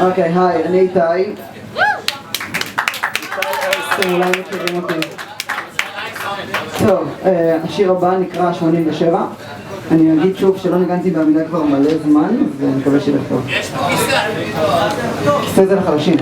אוקיי, היי, אני איתי. אתם אולי מכירים אותי. טוב, השיר הבא נקרא 87. אני אגיד שוב שלא ניגנתי בעמידה כבר מלא זמן, ואני מקווה שילך טוב. יש פה כיסא. כיסא זה לחלשים.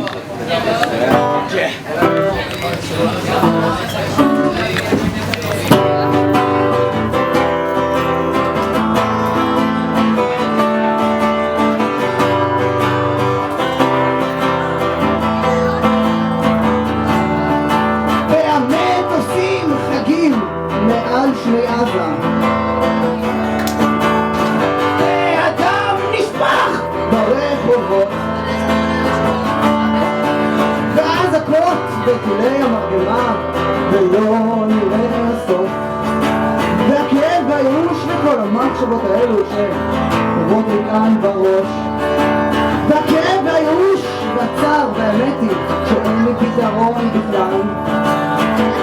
מעל שמי עזה והדם נשפך ברחובות והאזעקות בטילי המרגמה ולא נראה הסוף והכאב והייאוש וכל המחשבות האלו שעוברות לי כאן בראש והכאב והייאוש והצער והאמת היא שאין לי פתרון בכלל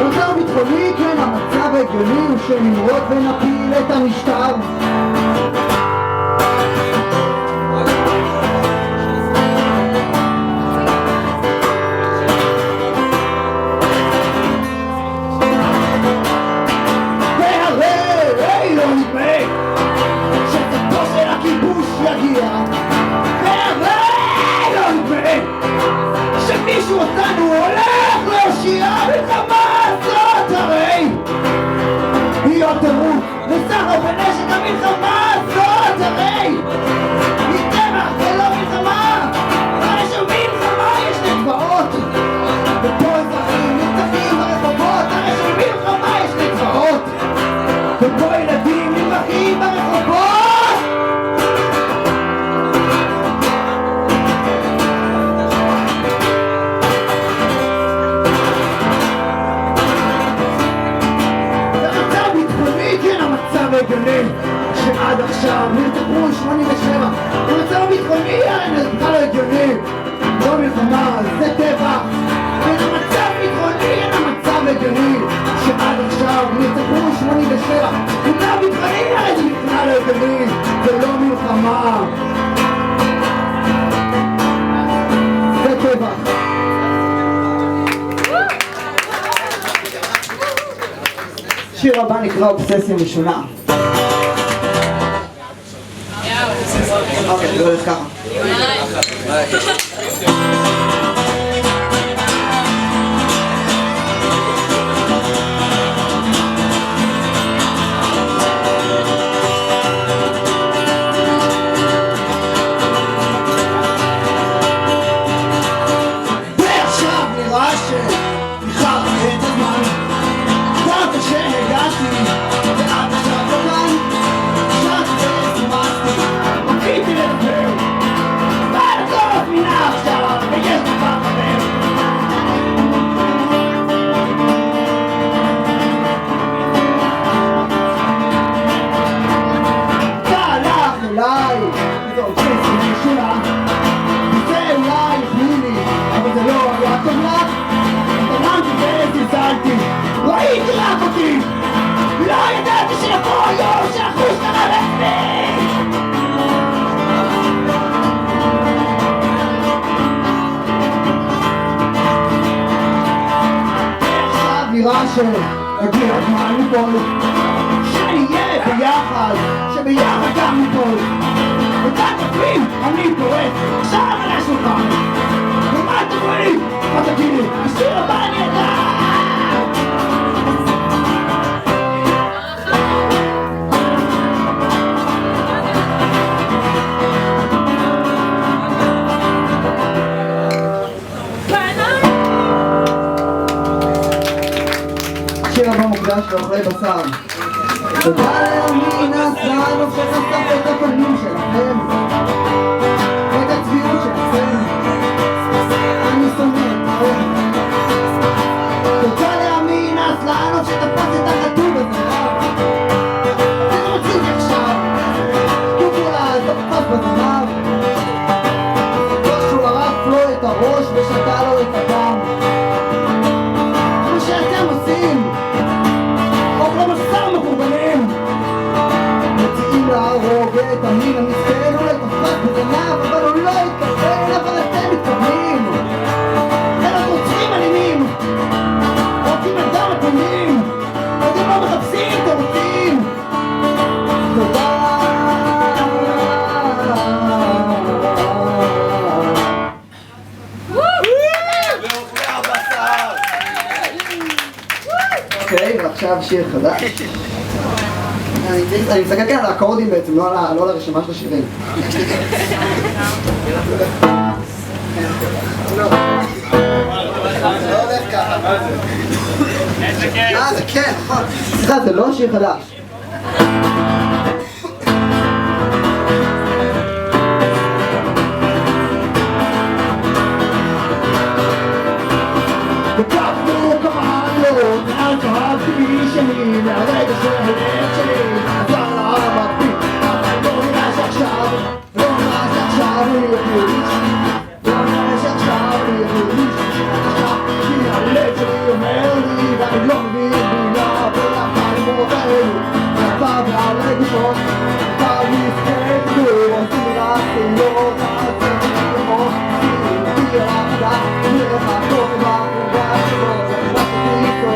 המצב הביטחוני, כן, המצב ההגיוני הוא שנמרוד ונפיל את המשטר והרי לא נדמה שסופו של הכיבוש יגיע והרי לא נדמה שמישהו אותנו הולך להושיע מלחמה הזאת הרי היא עוד תירוץ לסחר בנשק המלחמה הזאת הרי היא טבח ולא מלחמה הרי שמלחמה יש נצבעות ופה אזרחים נרצחים ברחובות הרי שמלחמה יש נצבעות ופה ילדים נרצחים ברחובות שעד עכשיו נרצחו 87 במצב הביטחוני זה בכלל לא הגיוני לא מלחמה, זה טבח אין המצב ביטחוני, אין המצב הגיוני שעד עכשיו נרצחו 87 במצב ביטחוני זה בכלל לא הגיוני זה לא מלחמה זה טבח שיר הבא נקרא אובססיה משונה אוקיי, זה הולך ככה ועכשיו נראה שאיחרתי את הזמן דווקא שהגעתי ועד עכשיו בגן שתי סמכתי מחיתי לדבר ועד מינה עכשיו ויש דבר חבר והלך אליי וזאת כסף משולה וזה אולי החמיא לי אבל זה לא היה טוב לך התעלמתי וזלזלתי ראיתי רק אותי לא ידעתי שיבוא יום שהחוש קרא לעצמי עכשיו נראה שהגיע הזמן ליפול שנהיה ביחד שביחד גם ליפול וכאן תפים אני פורט עכשיו על השולחן ומה אתם רואים? מה תגידי? השיר הבא אני ידע השיר הבא מוקדש לאוכלי בשר תודה לימין הסלנו שחשף את הפנים שלכם את הצביעות שלכם אני שונא אתכם תודה לימין הסלנו שתפס את החתול בזנב אתם רוצים לי עכשיו תקובו לה תפס בזנב שהוא ערף לו את הראש ושתה לו את הדם כמו שאתם עושים אוכלי בשר מחורבנים מציעים להרוג את המין המסכן עכשיו שיר חדש. אני מסתכל כאן על האקורדים בעצם, לא על הרשימה של השירים. לא הולך ככה. זה כן, נכון. סליחה, זה לא שיר חדש. וקפנו כמעלות, על כהבי שלי, מהרגע של הלב שלי, עזר לערבי, אבל לא נראה שעכשיו, לא נראה שעכשיו הוא יחליט, לא נראה שעכשיו הוא יחליט, כי הלב שלי אומר לי, ואני לא מבין מילה, ולכן מוביל, ועבר ועל רגשות, ועל מסכנו, עושים לי רק חילות, עושים לי כמו, סיוטי העבודה, ולחתוך בעבודה שלו, ולחתוך איתו.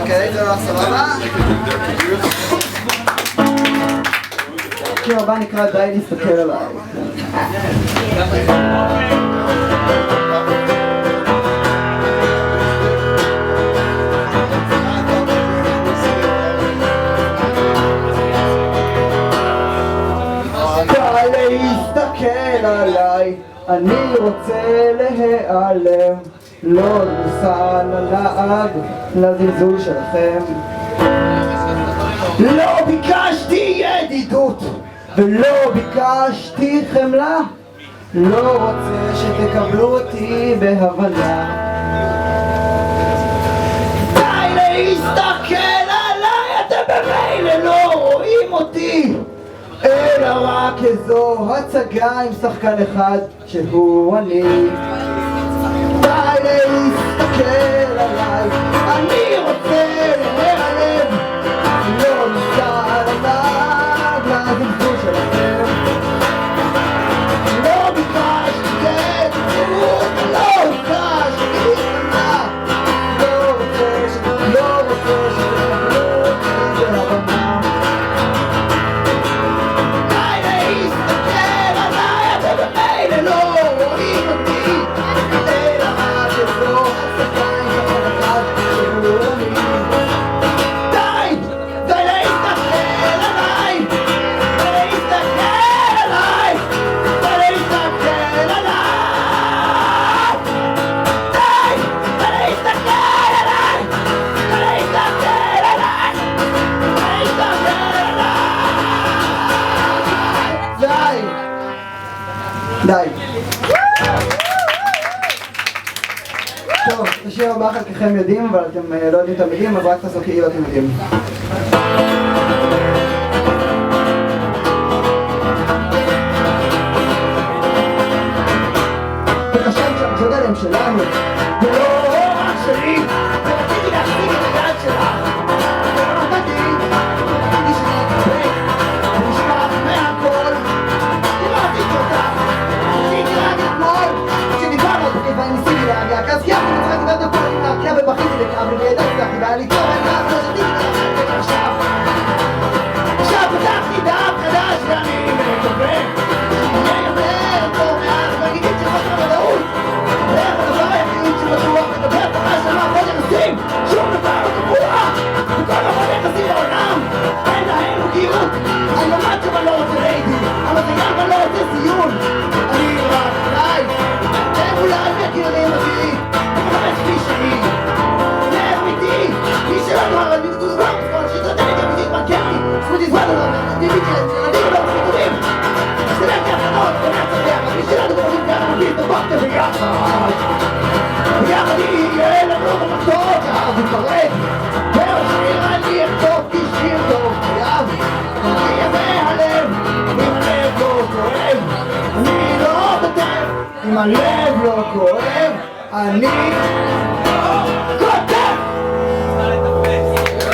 אוקיי, זה לא סבבה. השיר הבא נקרא די להסתכל עליי. די להסתכל עליי, אני רוצה להיעלם, לא נוסע ללעג לזלזול שלכם. לא ביקשתי ידידות ולא ביקשתי חמלה, לא רוצה שתקבלו אותי בהבנה. די להסתכל עליי, אתם במילא לא רואים אותי, אלא רק איזו הצגה עם שחקן אחד שהוא אני. די להסתכל עליי, אני רוצה להיעלם, לא ניסע עליו לזלזול שלכם. לא ביקשתי ידידות, לא ביקשתי חמלה, לא רוצה שתקבלו אותי בהבנה. די להסתכל עליי, אתם במילא לא רואים אותי, אלא רק איזו הצגה עם שחקן אחד שהוא אני. די להסתכל עליי, די להסתכל עליי, די להסתכל עליי, די להסתכל עליי, די להסתכל עליי, די להסתכל עליי. די. טוב, את השיר הבא חלקכם יודעים, אבל אתם לא יודעים את המילים, אז רק תעשו כאילו אתם יודעים. וחשבת שהמשודרים שלנו ולא רק שלי, ורציתי להחזיק את היד שלך, ולא נתתי, רציתי שנתקבל ונשכח מהכל. דיברתי אותך, רציתי רק אתמול, כשדיברנו אותי ואני ניסיתי להגיע, אז קיימתי מצחקתי ואתם פועלים להגיע ובכיתי לכאב ובידע הצלחתי והיה לי טוב, אני לא שתיתי להגיע עכשיו. עכשיו פתחתי דף חדש ואני מקווה שיהיה יותר טוב מאז בגידית של חוסר ודאות. ואיך הדבר היחיד שבטוח מדבר תורה של מערכות יחסים, שום דבר לא קבוע, וכל מערכות יחסים בעולם אין להן הוגיות. אני למד שמה לא רוצה ליידי, אבל זה גם לא רוצה סיון. אני רק די, אתם אולי מכירים אותי, אני מחפש כפי שאני לך איתי, מי שלא נוהר, אני מתגוז כבר מספר שיתרתם את ימיתית מנקרתי, זכותי זמן לא דיבית של ילדים לא מתקורים, שתלם כהפנות, ונעצר ביחד, מי שלנו בוחרים ככה מגיל תבוכתם ביחד, ביחד יהיה לנו במחתות, אז נפרד, ועוד שיר אני אכתוב, כי שיר טוב חייב, אני אהיה מהלב, אם הלב לא כואב, אני לא בטב, אם הלב לא כואב, אני